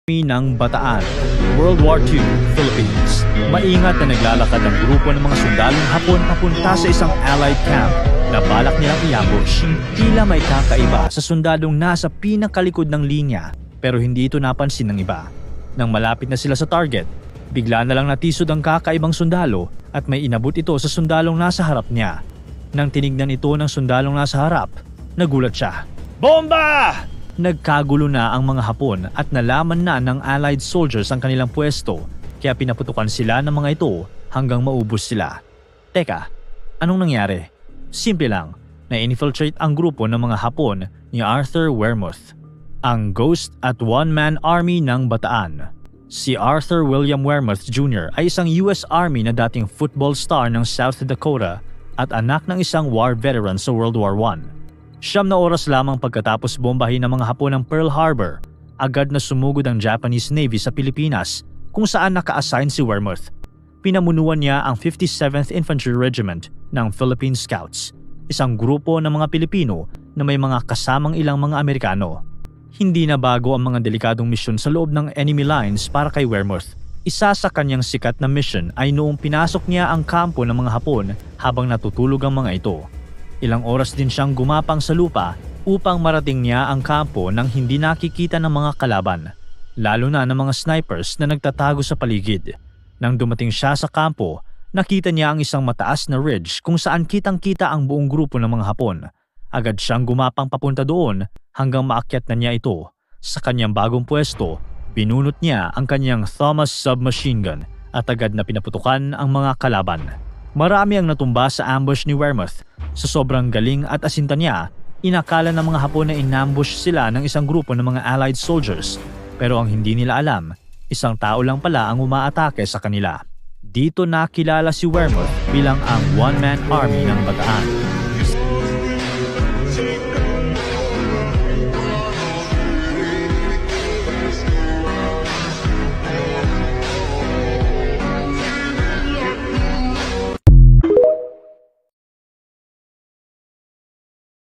ng Bataan, World War II, Philippines. Maingat na naglalakad ang grupo ng mga sundalong Hapon papunta sa isang Allied camp na balak nilang i-ambush. Tila may kakaiba sa sundalong nasa pinakalikod ng linya pero hindi ito napansin ng iba. Nang malapit na sila sa target, bigla na lang natisod ang kakaibang sundalo at may inabot ito sa sundalong nasa harap niya. Nang tinignan ito ng sundalong nasa harap, nagulat siya. Bomba! Nagkagulo na ang mga Hapon at nalaman na ng Allied soldiers ang kanilang pwesto kaya pinaputukan sila ng mga ito hanggang maubos sila. Teka, anong nangyari? Simple lang, na-infiltrate ang grupo ng mga Hapon ni Arthur Wehrmuth, ang ghost at one-man army ng Bataan. Si Arthur William Wehrmuth Jr. ay isang US Army na dating football star ng South Dakota at anak ng isang war veteran sa World War I. 9 na oras lamang pagkatapos bombahin ng mga Hapon ng Pearl Harbor, agad na sumugod ang Japanese Navy sa Pilipinas kung saan naka-assign si Wehrmuth. Pinamunuan niya ang 57th Infantry Regiment ng Philippine Scouts, isang grupo ng mga Pilipino na may mga kasamang ilang mga Amerikano. Hindi na bago ang mga delikadong misyon sa loob ng enemy lines para kay Wehrmuth. Isa sa kanyang sikat na mission ay noong pinasok niya ang kampo ng mga Hapon habang natutulog ang mga ito. Ilang oras din siyang gumapang sa lupa upang marating niya ang kampo nang hindi nakikita ng mga kalaban, lalo na ng mga snipers na nagtatago sa paligid. Nang dumating siya sa kampo, nakita niya ang isang mataas na ridge kung saan kitang-kita ang buong grupo ng mga Hapon. Agad siyang gumapang papunta doon hanggang maakyat na niya ito. Sa kanyang bagong pwesto, binunot niya ang kanyang Thomas submachine gun at agad na pinaputukan ang mga kalaban. Marami ang natumba sa ambush ni Wehrmuth. Sa sobrang galing at asinta niya, inakala ng mga Hapon na inambush sila ng isang grupo ng mga Allied soldiers. Pero ang hindi nila alam, isang tao lang pala ang umaatake sa kanila. Dito nakilala si Wehrmuth bilang ang one-man army ng Bataan.